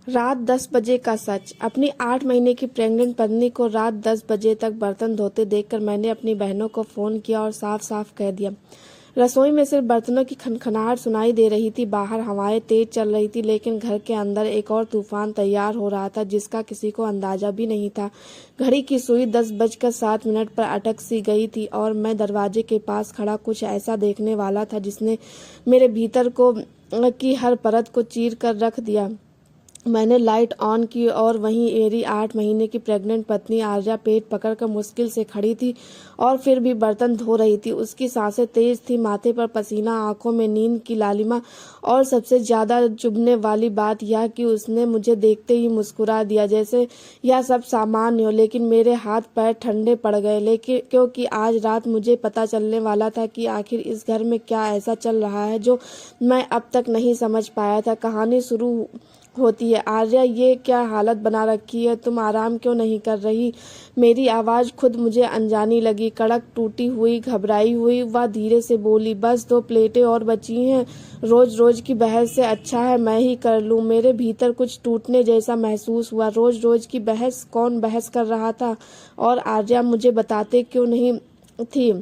रात 10 बजे का सच। अपनी 8 महीने की प्रेग्नेंट पत्नी को रात 10 बजे तक बर्तन धोते देखकर मैंने अपनी बहनों को फ़ोन किया और साफ साफ कह दिया। रसोई में सिर्फ बर्तनों की खनखनाहट सुनाई दे रही थी। बाहर हवाएं तेज चल रही थी, लेकिन घर के अंदर एक और तूफान तैयार हो रहा था जिसका किसी को अंदाजा भी नहीं था। घड़ी की सुई 10:07 पर अटक सी गई थी और मैं दरवाजे के पास खड़ा कुछ ऐसा देखने वाला था जिसने मेरे भीतर की हर परत को चीर कर रख दिया। मैंने लाइट ऑन की और वहीं मेरी 8 महीने की प्रेग्नेंट पत्नी आर्या पेट पकड़कर मुश्किल से खड़ी थी और फिर भी बर्तन धो रही थी। उसकी सांसें तेज थी, माथे पर पसीना, आंखों में नींद की लालिमा और सबसे ज्यादा चुभने वाली बात यह कि उसने मुझे देखते ही मुस्कुरा दिया, जैसे यह सब सामान्य हो। लेकिन मेरे हाथ पैर ठंडे पड़ गए, लेकिन क्योंकि आज रात मुझे पता चलने वाला था कि आखिर इस घर में क्या ऐसा चल रहा है जो मैं अब तक नहीं समझ पाया था। कहानी शुरू होती है। आर्या, ये क्या हालत बना रखी है? तुम आराम क्यों नहीं कर रही? मेरी आवाज खुद मुझे अनजानी लगी, कड़क, टूटी हुई, घबराई हुई। वह धीरे से बोली, बस 2 प्लेटें और बची हैं। रोज रोज की बहस से अच्छा है मैं ही कर लूं। मेरे भीतर कुछ टूटने जैसा महसूस हुआ। रोज रोज की बहस? कौन बहस कर रहा था? और आर्या मुझे बताते क्यों नहीं थी?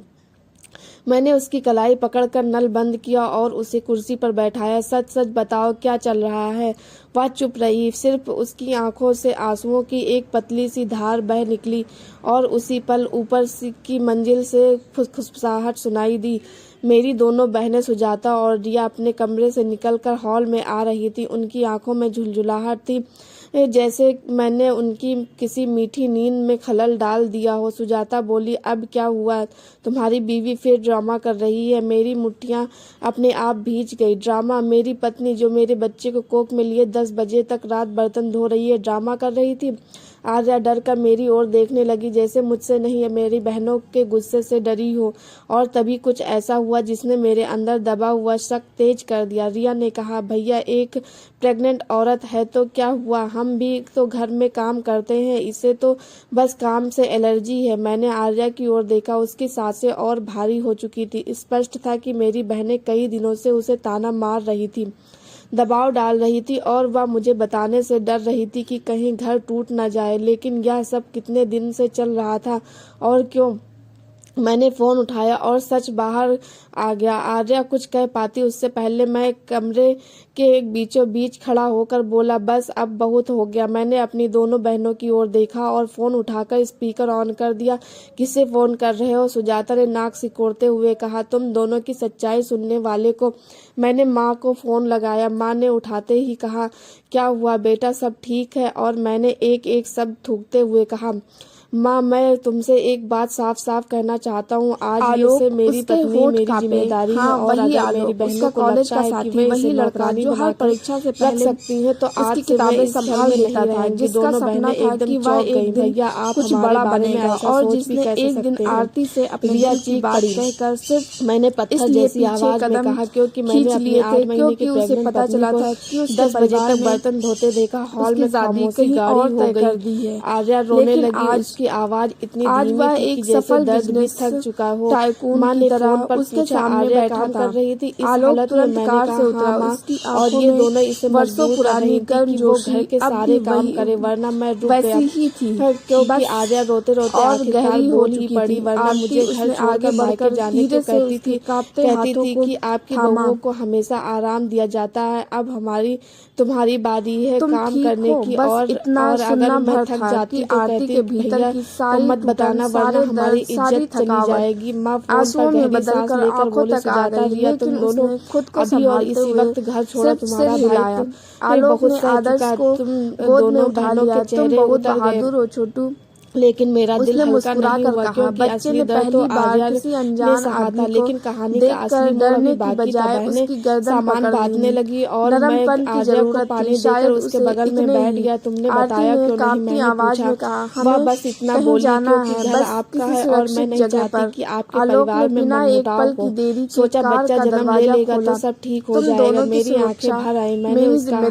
मैंने उसकी कलाई पकड़कर नल बंद किया और उसे कुर्सी पर बैठाया। सच सच बताओ, क्या चल रहा है? वह चुप रही। सिर्फ उसकी आंखों से आंसुओं की एक पतली सी धार बह निकली और उसी पल ऊपर की मंजिल से फुसफुसाहट सुनाई दी। मेरी दोनों बहनें सुजाता और रिया अपने कमरे से निकलकर हॉल में आ रही थी। उनकी आंखों में झुलझुलाहट थी, जैसे मैंने उनकी किसी मीठी नींद में खलल डाल दिया हो। सुजाता बोली, अब क्या हुआ? तुम्हारी बीवी फिर ड्रामा कर रही है। मेरी मुट्ठियां अपने आप भींच गई। ड्रामा? मेरी पत्नी जो मेरे बच्चे को कोख में लिए 10 बजे तक रात बर्तन धो रही है, ड्रामा कर रही थी? आर्या डर कर मेरी ओर देखने लगी, जैसे मुझसे नहीं, मेरी बहनों के गुस्से से डरी हो। और तभी कुछ ऐसा हुआ जिसने मेरे अंदर दबा हुआ शक तेज कर दिया। रिया ने कहा, भैया, एक प्रेग्नेंट औरत है तो क्या हुआ? हम भी तो घर में काम करते हैं, इसे तो बस काम से एलर्जी है। मैंने आर्या की ओर देखा। उसकी सांसें और भारी हो चुकी थी। स्पष्ट था कि मेरी बहनें कई दिनों से उसे ताना मार रही थी, दबाव डाल रही थी और वह मुझे बताने से डर रही थी कि कहीं घर टूट न जाए। लेकिन यह सब कितने दिन से चल रहा था और क्यों? मैंने फोन उठाया और सच बाहर आ गया। आर्या कुछ कह पाती उससे पहले मैं कमरे के बीचों बीच खड़ा होकर बोला, बस अब बहुत हो गया। मैंने अपनी दोनों बहनों की ओर देखा और फोन उठाकर स्पीकर ऑन कर दिया। किसे फोन कर रहे हो? सुजाता ने नाक सिकोड़ते हुए कहा। तुम दोनों की सच्चाई सुनने वाले को। मैंने माँ को फोन लगाया। माँ ने उठाते ही कहा, क्या हुआ बेटा, सब ठीक है? और मैंने एक एक शब्द थूकते हुए कहा, माँ, मैं तुमसे एक बात साफ साफ कहना चाहता हूँ। आज ये से मेरी पत्नी मेरी जिम्मेदारी है और अगर मेरी बहनों को लगता है कि वे इसे नौकरानी बनाकर परीक्षा से रख सकती हैं तो आज से वे इस घर में नहीं रहेंगी। दोनों बहनें एकदम चौंक गईं। भैया, आप कुछ बड़ा बनेगा और जिसने एक दिन आरती से अपनी चीख पड़ी कहकर सिर्फ मैंने पत्थर जैसी आवाज में कहा, क्योंकि मैंने अपनी 8 महीने की प्रेग्नेंट पत्नी को 10 बजे तक बर्तन धोते देखा। हॉल में खामोशी गाढ़ी हो गई। आर्या रोने लगी। आवाज इतनी धीमी थी कि जैसे दर्द भी थक चुका हो। माँ ने फोन पर उसके आर्या काम कर रही थी। इस हालत में मैंने कहा, हाँ, और ये दोनों इसे मजबूर कर रही थी कि वो घर के सारे काम करे, वरना मैं रुक गया। क्योंकि आर्या रोते रोते आखिरकार बोल ही पड़ी, वरना मुझे घर छोड़कर मायके जाने को कहती थी कि आपकी बहुओं को हमेशा आराम दिया जाता है, अब तुम्हारी बारी है काम करने की। और अगर मैं थक जाती तो कहती, भैया मत बताना वरना हमारी इज्जत चली जाएगी। माँ फोन पर गहरी सांस लेकर बोली, सुजाता, रिया, तुम दोनों अभी और इसी वक्त घर छोड़ा। तुम्हारा भाई बहुत सह चुका। तुम दोनों बहनों के चेहरे उतर गए, छोटू, लेकिन मेरा दिल हल्का नहीं हुआ क्योंकि असली दर्द तो आर्या ने सहा था। लेकिन कहानी का असली मोड़ अभी बाकी था। बहनें सामान बांधने लगी और मैं आर्या को पानी देकर उसके बगल में बैठ गया। तुमने बताया क्यों नहीं? मैंने पूछा। वह बस इतना बोली, क्योंकि घर आपका है और मैं नहीं चाहती कि आपके परिवार में मनमुटाव हो। सोचा बच्चा जन्म ले लेगा तो सब ठीक हो जाएगा। मेरी आंखें भर आई। मैंने उसका हाथ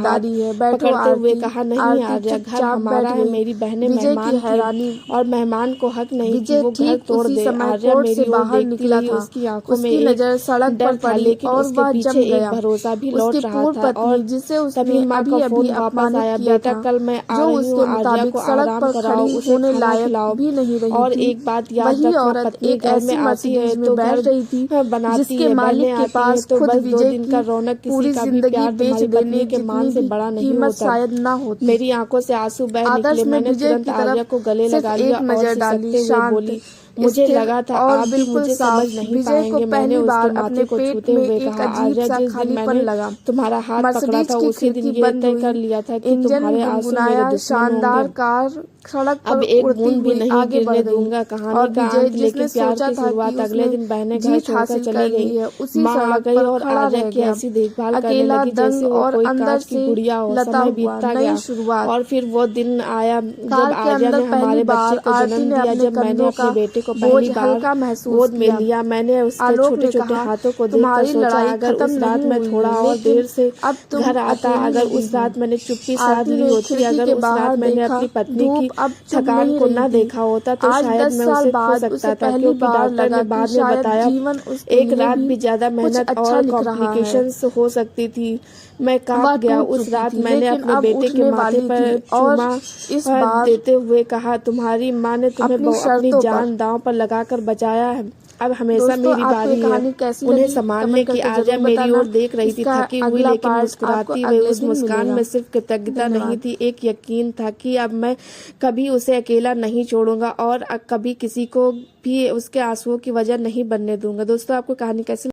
पकड़ते हुए कहा, नहीं आर्या, घर हमारा है, मेरी बहनें मेहमान थी और मेहमान को हक नहीं कि विजय वो घर ठीक तोड़ उसी दे। समय आर्या कोर्ट से मेरी ओर बाहर देखती निकला रही, था। उसकी आंखों में उसकी नजर सड़क डर पर था, पड़ी लेकिन और उसके वह पीछे जम एक गया। भरोसा भी लौट उसकी रहा पूर्व था। और पत्नी, जिसे उसने तभी माँ का अभी फोन वापस अपमानित आया, किया बेटा था, कल मैं आ जो रही उसके हूँ, आर्या मुताबिक को सड़क आराम पर कराओ, खड़ी उसे होने खाना लायक खिलाओ। भी नहीं रही और थी। एक बात याद वही रखना, औरत पत्नी एक घर ऐसी में आती है मर्सिडीज में तो बैठ घर रही थी बनाती जिसके है, मालिक बहनें के आती हैं पास तो खुद बस 2 विजय दिन की का रौनक, किसी पूरी का भी जिंदगी प्यार बेच तुम्हारी देने पत्नी के मान जितनी से भी बड़ा नहीं कीमत होता। शायद न होती। मेरी आंखों से आंसू बह आदर्श निकले। ने मैंने विजय तुरंत की आर्या तरफ को गले सिर्फ लगा एक लिया और नजर डाली, सिसकते हुए शांत, बोली, मुझे स्थिर लगा था और आप भी बिल्कुल मुझे साफ। समझ नहीं विजय को पाएंगे। मैंने पहली उसके बार माथे अपने को पेट छूते में हुए एक कहा, अजीब आर्या सा जिस दिन खालीपन मैंने लगा। तुम्हारा हाथ पकड़ा मर्सिडीज था की उसी दिन खिड़की ये बंद तय हुई, कर लिया था कि इंजन तुम्हारे आंसू मेरे गुनगुनाया, दुश्मन शानदार होंगे। कार सड़क पर अब एक उड़ती बूंद भी हुई नहीं आगे बढ़ गिरने गई दूंगा। और कहानी का विजय, अंत, जिसने लेकिन प्यार सोचा की था शुरुआत कि अगले उसने दिन बहनें घर जीत छोड़कर हासिल चली कर ली गई। है, उसी माँ आ सड़क गई पर और खड़ा आर्या रह की गया, ऐसी देखभाल करने अकेला, लगी दंग जैसे वो और कोई अंदर कांच की से गुड़िया हो। लता समय हुआ। बीतता नई गया शुरुआत। और फिर वो दिन आया जब कार के आर्या अंदर ने पहली हमारे बच्चे बार को आरती जन्म ने दिया। अपने जब मैंने कंधों अपने का बेटे को बोझ पहली बार हल्का महसूस गोद में किया। लिया, मैंने उसके आलोक छोटे ने छोटे कहा, हाथों को देखकर तुम्हारी सोचा, लड़ाई अगर खत्म उस रात नहीं मैं हुई थोड़ा है, और लेकिन देर से अब तुम घर आता, अकेली अगर नहीं उस हो। रात मैंने चुप्पी साध आरती ली ने होती, खिड़की अगर के उस रात बाहर मैंने देखा, अपनी पत्नी की धूप अब चुभ थकान नहीं को रही न थी। देखा होता तो आज शायद 10 मैं साल उसे खो बाद उसे सकता था, पहली क्योंकि बार डॉक्टर लगा ने कि बाद में शायद बताया जीवन उसके एक लिए रात भी भी ज्यादा कुछ मेहनत अच्छा और लिख रहा है। कॉम्प्लिकेशंस हो सकती थी। मैं कांप वह गया। टूट उस चुकी रात थी, मैंने लेकिन अपने अब बेटे के उठने माथे वाली पर थी और चूमा इस बार देते हुए कहा, तुम्हारी माँ ने तुम्हें अपनी अपनी शर्तों पर। जान दांव पर लगाकर बचाया है, अब हमेशा दोस्तों, मेरी आपको ये बारी है कहानी कैसी उन्हें लगी संभालने कमेंट की। करके आर्या जरूर मेरी बताना। ओर देख रही थी, इसका थकी हुई अगला लेकिन पार्ट आपको मुस्कुराती हुई। अगले उस दिन मुस्कान मिलेगा। में सिर्फ कृतज्ञता नहीं धन्यवाद। थी, एक यकीन था कि अब मैं कभी उसे अकेला नहीं छोड़ूंगा और कभी किसी को भी उसके आंसुओं की वजह नहीं बनने दूंगा। दोस्तों, आपको कहानी कैसी